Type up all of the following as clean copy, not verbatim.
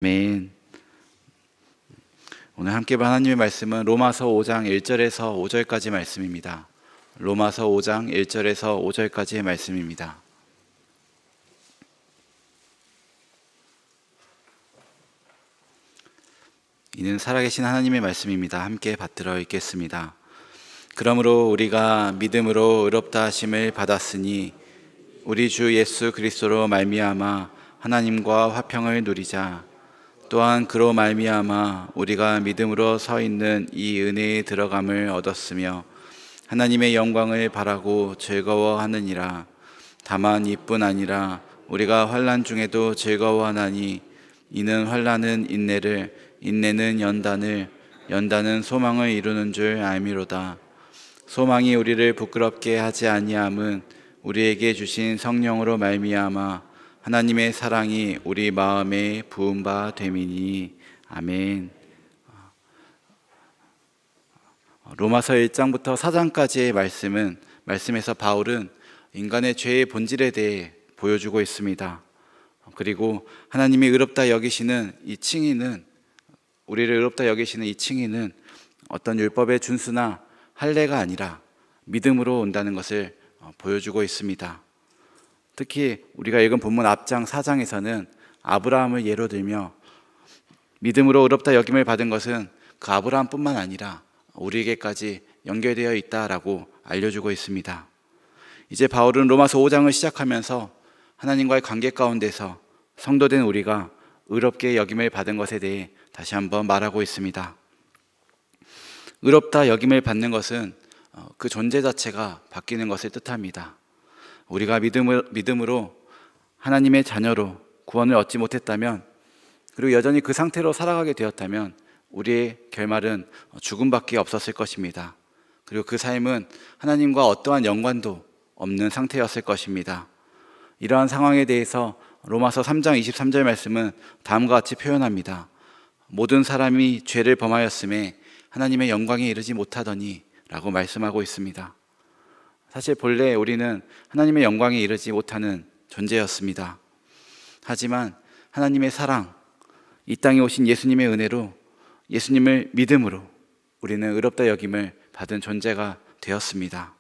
아멘. 오늘 함께 본 하나님의 말씀은 로마서 5장 1절에서 5절까지 말씀입니다. 로마서 5장 1절에서 5절까지의 말씀입니다. 이는 살아계신 하나님의 말씀입니다. 함께 받들어 읽겠습니다. 그러므로 우리가 믿음으로 의롭다 하심을 받았으니 우리 주 예수 그리스도로 말미암아 하나님과 화평을 누리자. 또한 그로 말미암아 우리가 믿음으로 서 있는 이 은혜에 들어감을 얻었으며 하나님의 영광을 바라고 즐거워하느니라. 다만 이뿐 아니라 우리가 환난 중에도 즐거워하나니 이는 환난은 인내를, 인내는 연단을, 연단은 소망을 이루는 줄 알미로다. 소망이 우리를 부끄럽게 하지 아니함은 우리에게 주신 성령으로 말미암아 하나님의 사랑이 우리 마음에 부은 바 됨이니. 아멘. 로마서 1장부터 4장까지의 말씀에서 바울은 인간의 죄의 본질에 대해 보여주고 있습니다. 그리고 하나님이 의롭다 여기시는 이 칭의는, 우리를 의롭다 여기시는 이 칭의는 어떤 율법의 준수나 할례가 아니라 믿음으로 온다는 것을 보여주고 있습니다. 특히 우리가 읽은 본문 앞장 4장에서는 아브라함을 예로 들며 믿음으로 의롭다 여김을 받은 것은 그 아브라함뿐만 아니라 우리에게까지 연결되어 있다라고 알려주고 있습니다. 이제 바울은 로마서 5장을 시작하면서 하나님과의 관계 가운데서 성도된 우리가 의롭게 여김을 받은 것에 대해 다시 한번 말하고 있습니다. 의롭다 여김을 받는 것은 그 존재 자체가 바뀌는 것을 뜻합니다. 우리가 믿음으로 하나님의 자녀로 구원을 얻지 못했다면, 그리고 여전히 그 상태로 살아가게 되었다면 우리의 결말은 죽음밖에 없었을 것입니다. 그리고 그 삶은 하나님과 어떠한 연관도 없는 상태였을 것입니다. 이러한 상황에 대해서 로마서 3장 23절 말씀은 다음과 같이 표현합니다. 모든 사람이 죄를 범하였음에 하나님의 영광에 이르지 못하더니 라고 말씀하고 있습니다. 사실 본래 우리는 하나님의 영광에 이르지 못하는 존재였습니다. 하지만 하나님의 사랑, 이 땅에 오신 예수님의 은혜로, 예수님을 믿음으로 우리는 의롭다 여김을 받은 존재가 되었습니다.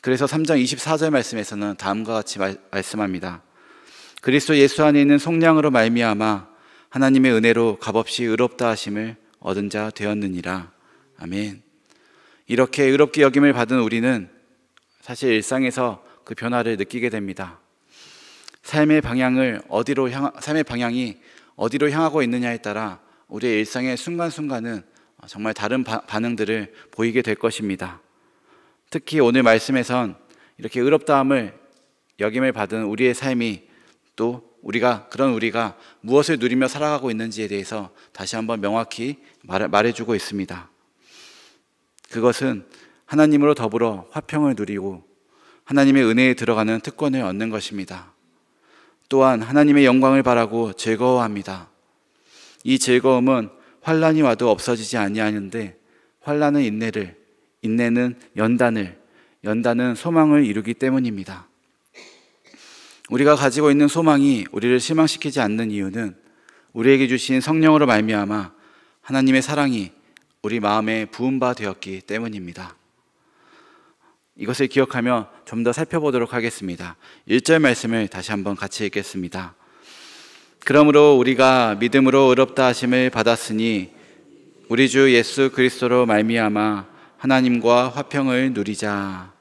그래서 3장 24절 말씀에서는 다음과 같이 말씀합니다. 그리스도 예수 안에 있는 속량으로 말미암아 하나님의 은혜로 값없이 의롭다 하심을 얻은 자 되었느니라. 아멘. 이렇게 의롭게 여김을 받은 우리는 사실 일상에서 그 변화를 느끼게 됩니다. 삶의 방향이 어디로 향하고 있느냐에 따라 우리의 일상의 순간순간은 정말 다른 반응들을 보이게 될 것입니다. 특히 오늘 말씀에선 이렇게 의롭다함을 여김을 받은 우리의 삶이 또 우리가 무엇을 누리며 살아가고 있는지에 대해서 다시 한번 명확히 말해주고 있습니다. 그것은 하나님으로 더불어 화평을 누리고 하나님의 은혜에 들어가는 특권을 얻는 것입니다. 또한 하나님의 영광을 바라고 즐거워합니다. 이 즐거움은 환난이 와도 없어지지 아니하는데 환난은 인내를, 인내는 연단을, 연단은 소망을 이루기 때문입니다. 우리가 가지고 있는 소망이 우리를 실망시키지 않는 이유는 우리에게 주신 성령으로 말미암아 하나님의 사랑이 우리 마음에 부은 바 되었기 때문입니다. 이것을 기억하며 좀 더 살펴보도록 하겠습니다. 1절 말씀을 다시 한번 같이 읽겠습니다. 그러므로 우리가 믿음으로 의롭다 하심을 받았으니 우리 주 예수 그리스도로 말미암아 하나님과 화평을 누리자.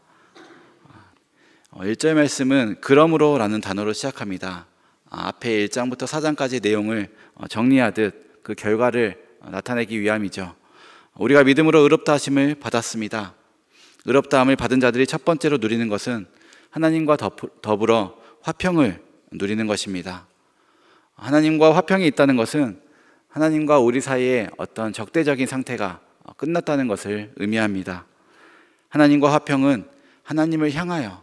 1절 말씀은 그러므로 라는 단어로 시작합니다. 앞에 1장부터 4장까지 내용을 정리하듯 그 결과를 나타내기 위함이죠. 우리가 믿음으로 의롭다 하심을 받았습니다. 의롭다함을 받은 자들이 첫 번째로 누리는 것은 하나님과 더불어 화평을 누리는 것입니다. 하나님과 화평이 있다는 것은 하나님과 우리 사이에 어떤 적대적인 상태가 끝났다는 것을 의미합니다. 하나님과 화평은 하나님을 향하여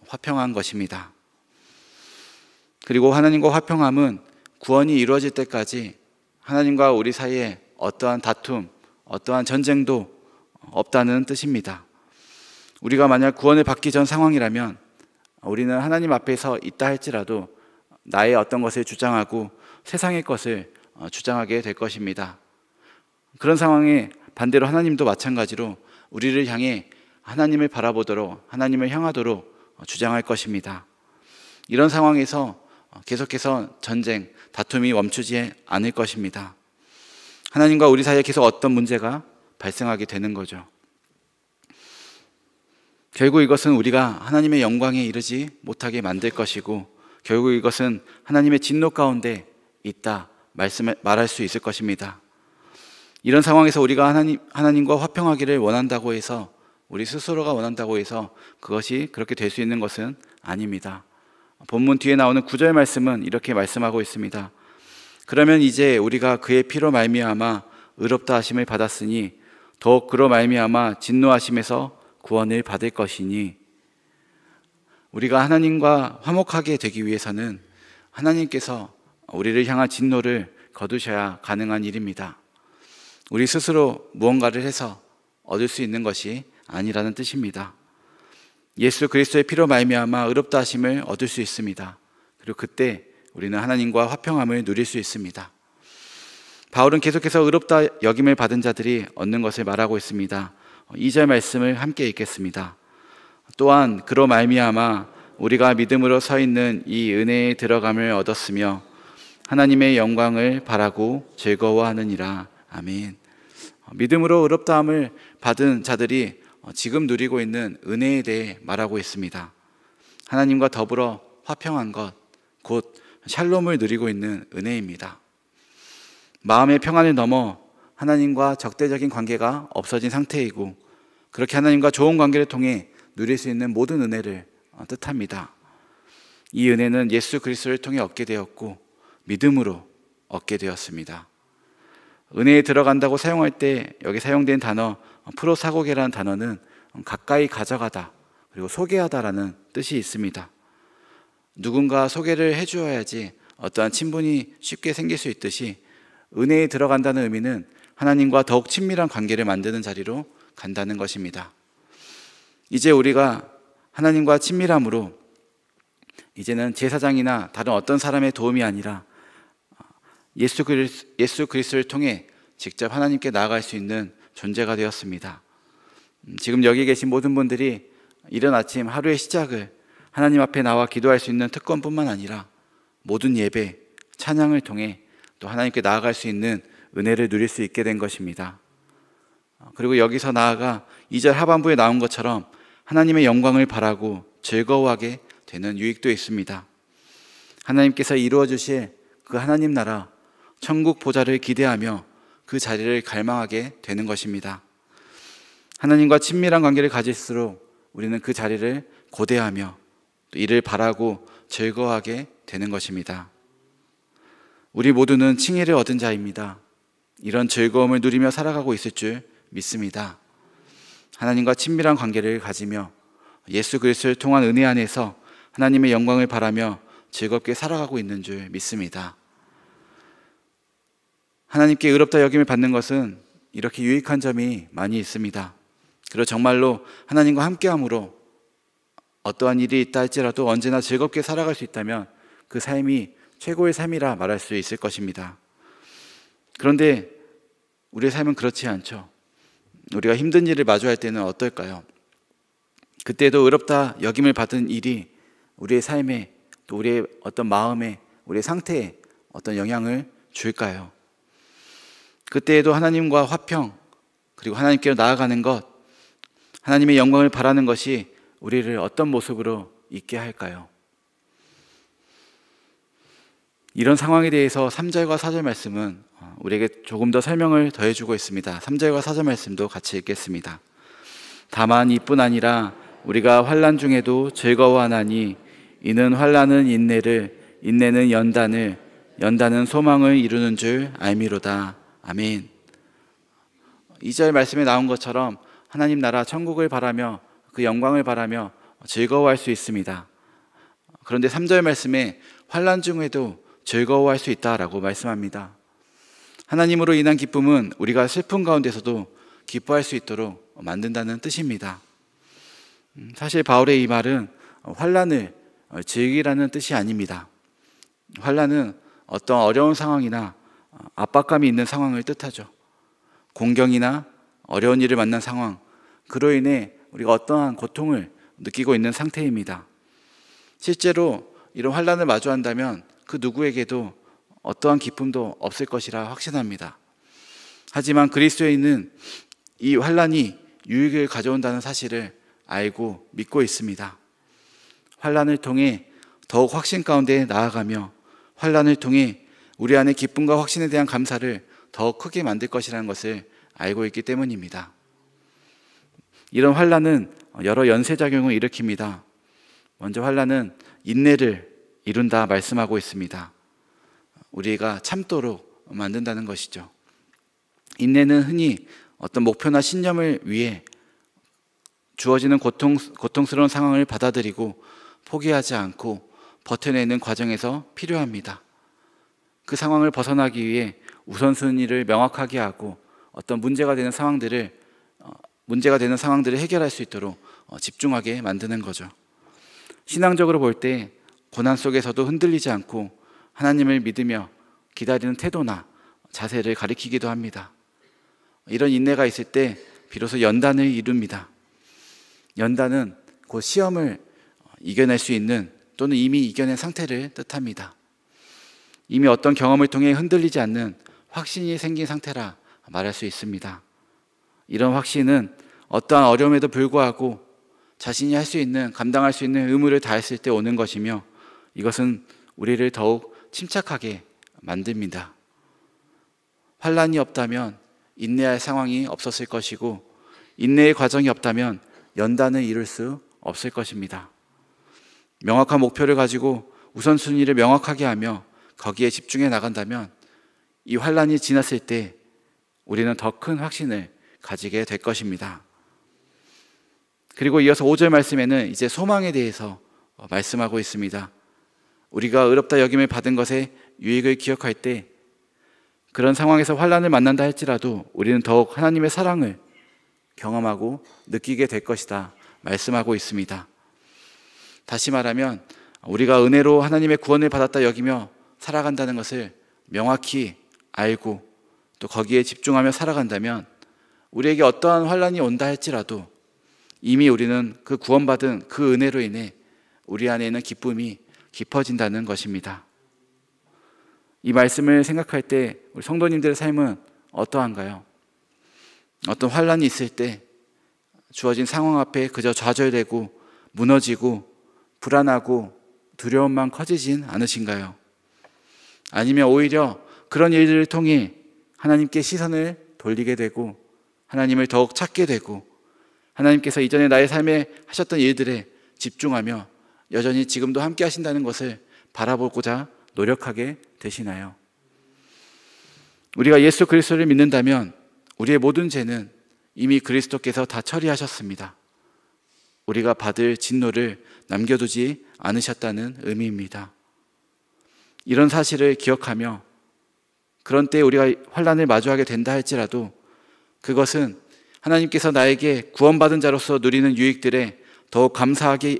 화평한 것입니다. 그리고 하나님과 화평함은 구원이 이루어질 때까지 하나님과 우리 사이에 어떠한 다툼, 어떠한 전쟁도 없다는 뜻입니다. 우리가 만약 구원을 받기 전 상황이라면 우리는 하나님 앞에 서 있다 할지라도 나의 어떤 것을 주장하고 세상의 것을 주장하게 될 것입니다. 그런 상황에 반대로 하나님도 마찬가지로 우리를 향해 하나님을 바라보도록, 하나님을 향하도록 주장할 것입니다. 이런 상황에서 계속해서 전쟁, 다툼이 멈추지 않을 것입니다. 하나님과 우리 사이에 계속 어떤 문제가 발생하게 되는 거죠. 결국 이것은 우리가 하나님의 영광에 이르지 못하게 만들 것이고, 결국 이것은 하나님의 진노 가운데 있다 말할 수 있을 것입니다. 이런 상황에서 우리가 하나님과 화평하기를 원한다고 해서, 우리 스스로가 원한다고 해서 그것이 그렇게 될 수 있는 것은 아닙니다. 본문 뒤에 나오는 9절 말씀은 이렇게 말씀하고 있습니다. 그러면 이제 우리가 그의 피로 말미암아 의롭다 하심을 받았으니 더욱 그로 말미암아 진노하심에서 구원을 받을 것이니, 우리가 하나님과 화목하게 되기 위해서는 하나님께서 우리를 향한 진노를 거두셔야 가능한 일입니다. 우리 스스로 무언가를 해서 얻을 수 있는 것이 아니라는 뜻입니다. 예수 그리스도의 피로 말미암아 의롭다 하심을 얻을 수 있습니다. 그리고 그때 우리는 하나님과 화평함을 누릴 수 있습니다. 바울은 계속해서 의롭다 여김을 받은 자들이 얻는 것을 말하고 있습니다. 2절 말씀을 함께 읽겠습니다. 또한 그로 말미암아 우리가 믿음으로 서 있는 이 은혜에 들어감을 얻었으며 하나님의 영광을 바라고 즐거워하느니라. 아멘. 믿음으로 의롭다함을 받은 자들이 지금 누리고 있는 은혜에 대해 말하고 있습니다. 하나님과 더불어 화평한 것, 곧 샬롬을 누리고 있는 은혜입니다. 마음의 평안을 넘어 하나님과 적대적인 관계가 없어진 상태이고, 그렇게 하나님과 좋은 관계를 통해 누릴 수 있는 모든 은혜를 뜻합니다. 이 은혜는 예수 그리스도를 통해 얻게 되었고 믿음으로 얻게 되었습니다. 은혜에 들어간다고 사용할 때 여기 사용된 단어 프로사고게라는 단어는 가까이 가져가다, 그리고 소개하다라는 뜻이 있습니다. 누군가 소개를 해주어야지 어떠한 친분이 쉽게 생길 수 있듯이, 은혜에 들어간다는 의미는 하나님과 더욱 친밀한 관계를 만드는 자리로 간다는 것입니다. 이제 우리가 하나님과 친밀함으로 이제는 제사장이나 다른 어떤 사람의 도움이 아니라 예수 그리스도를 통해 직접 하나님께 나아갈 수 있는 존재가 되었습니다. 지금 여기 계신 모든 분들이 이른 아침 하루의 시작을 하나님 앞에 나와 기도할 수 있는 특권뿐만 아니라 모든 예배, 찬양을 통해 또 하나님께 나아갈 수 있는 은혜를 누릴 수 있게 된 것입니다. 그리고 여기서 나아가 2절 하반부에 나온 것처럼 하나님의 영광을 바라고 즐거워하게 되는 유익도 있습니다. 하나님께서 이루어 주실 그 하나님 나라, 천국 보좌를 기대하며 그 자리를 갈망하게 되는 것입니다. 하나님과 친밀한 관계를 가질수록 우리는 그 자리를 고대하며 또 이를 바라고 즐거워하게 되는 것입니다. 우리 모두는 칭의를 얻은 자입니다. 이런 즐거움을 누리며 살아가고 있을 줄 믿습니다. 하나님과 친밀한 관계를 가지며 예수 그리스도를 통한 은혜 안에서 하나님의 영광을 바라며 즐겁게 살아가고 있는 줄 믿습니다. 하나님께 의롭다 여김을 받는 것은 이렇게 유익한 점이 많이 있습니다. 그리고 정말로 하나님과 함께함으로 어떠한 일이 있다 할지라도 언제나 즐겁게 살아갈 수 있다면 그 삶이 최고의 삶이라 말할 수 있을 것입니다. 그런데 우리의 삶은 그렇지 않죠. 우리가 힘든 일을 마주할 때는 어떨까요? 그때도 의롭다 여김을 받은 일이 우리의 삶에, 또 우리의 어떤 마음에, 우리의 상태에 어떤 영향을 줄까요? 그때에도 하나님과 화평, 그리고 하나님께로 나아가는 것, 하나님의 영광을 바라는 것이 우리를 어떤 모습으로 있게 할까요? 이런 상황에 대해서 3절과 4절 말씀은 우리에게 조금 더 설명을 더해주고 있습니다. 3절과 4절 말씀도 같이 읽겠습니다. 다만 이뿐 아니라 우리가 환난 중에도 즐거워하나니 이는 환난은 인내를, 인내는 연단을, 연단은 소망을 이루는 줄 알미로다. 아멘. 2절 말씀에 나온 것처럼 하나님 나라 천국을 바라며 그 영광을 바라며 즐거워할 수 있습니다. 그런데 3절 말씀에 환난 중에도 즐거워할 수 있다라고 말씀합니다. 하나님으로 인한 기쁨은 우리가 슬픔 가운데서도 기뻐할 수 있도록 만든다는 뜻입니다. 사실 바울의 이 말은 환난을 즐기라는 뜻이 아닙니다. 환난은 어떤 어려운 상황이나 압박감이 있는 상황을 뜻하죠. 공경이나 어려운 일을 만난 상황, 그로 인해 우리가 어떠한 고통을 느끼고 있는 상태입니다. 실제로 이런 환난을 마주한다면 그 누구에게도 어떠한 기쁨도 없을 것이라 확신합니다. 하지만 그리스도인은 이 환난이 유익을 가져온다는 사실을 알고 믿고 있습니다. 환난을 통해 더욱 확신 가운데 나아가며 환난을 통해 우리 안에 기쁨과 확신에 대한 감사를 더 크게 만들 것이라는 것을 알고 있기 때문입니다. 이런 환난은 여러 연쇄작용을 일으킵니다. 먼저 환난은 인내를 이룬다 말씀하고 있습니다. 우리가 참도록 만든다는 것이죠. 인내는 흔히 어떤 목표나 신념을 위해 주어지는 고통스러운 상황을 받아들이고 포기하지 않고 버텨내는 과정에서 필요합니다. 그 상황을 벗어나기 위해 우선순위를 명확하게 하고 어떤 문제가 되는 상황들을 해결할 수 있도록 집중하게 만드는 거죠. 신앙적으로 볼 때 고난 속에서도 흔들리지 않고 하나님을 믿으며 기다리는 태도나 자세를 가리키기도 합니다. 이런 인내가 있을 때 비로소 연단을 이룹니다. 연단은 곧 시험을 이겨낼 수 있는 또는 이미 이겨낸 상태를 뜻합니다. 이미 어떤 경험을 통해 흔들리지 않는 확신이 생긴 상태라 말할 수 있습니다. 이런 확신은 어떠한 어려움에도 불구하고 자신이 할 수 있는, 감당할 수 있는 의무를 다했을 때 오는 것이며 이것은 우리를 더욱 침착하게 만듭니다. 환난이 없다면 인내할 상황이 없었을 것이고 인내의 과정이 없다면 연단을 이룰 수 없을 것입니다. 명확한 목표를 가지고 우선순위를 명확하게 하며 거기에 집중해 나간다면 이 환난이 지났을 때 우리는 더 큰 확신을 가지게 될 것입니다. 그리고 이어서 5절 말씀에는 이제 소망에 대해서 말씀하고 있습니다. 우리가 의롭다 여김을 받은 것의 유익을 기억할 때 그런 상황에서 환난을 만난다 할지라도 우리는 더욱 하나님의 사랑을 경험하고 느끼게 될 것이다 말씀하고 있습니다. 다시 말하면 우리가 은혜로 하나님의 구원을 받았다 여기며 살아간다는 것을 명확히 알고 또 거기에 집중하며 살아간다면 우리에게 어떠한 환난이 온다 할지라도 이미 우리는 그 구원받은 그 은혜로 인해 우리 안에 있는 기쁨이 깊어진다는 것입니다. 이 말씀을 생각할 때 우리 성도님들의 삶은 어떠한가요? 어떤 환난이 있을 때 주어진 상황 앞에 그저 좌절되고 무너지고 불안하고 두려움만 커지진 않으신가요? 아니면 오히려 그런 일들을 통해 하나님께 시선을 돌리게 되고 하나님을 더욱 찾게 되고 하나님께서 이전에 나의 삶에 하셨던 일들에 집중하며 여전히 지금도 함께 하신다는 것을 바라보고자 노력하게 되시나요? 우리가 예수 그리스도를 믿는다면 우리의 모든 죄는 이미 그리스도께서 다 처리하셨습니다. 우리가 받을 진노를 남겨두지 않으셨다는 의미입니다. 이런 사실을 기억하며 그런 때 우리가 환난을 마주하게 된다 할지라도 그것은 하나님께서 나에게 구원받은 자로서 누리는 유익들에 더욱 감사하게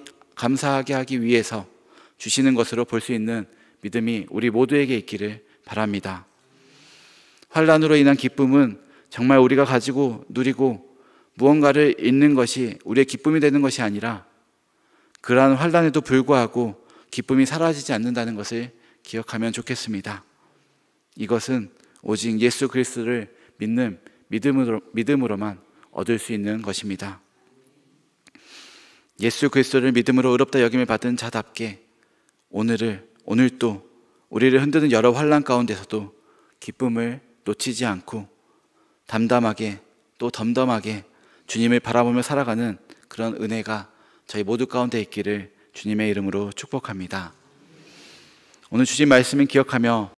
하기 위해서 주시는 것으로 볼 수 있는 믿음이 우리 모두에게 있기를 바랍니다. 환난으로 인한 기쁨은 정말 우리가 가지고 누리고 무언가를 잃는 것이 우리의 기쁨이 되는 것이 아니라 그러한 환난에도 불구하고 기쁨이 사라지지 않는다는 것을 기억하면 좋겠습니다. 이것은 오직 예수 그리스도를 믿는 믿음으로만 얻을 수 있는 것입니다. 예수 그리스도를 믿음으로 의롭다 여김을 받은 자답게 오늘도 우리를 흔드는 여러 환난 가운데서도 기쁨을 놓치지 않고 담담하게 또 덤덤하게 주님을 바라보며 살아가는 그런 은혜가 저희 모두 가운데 있기를 주님의 이름으로 축복합니다. 오늘 주신 말씀을 기억하며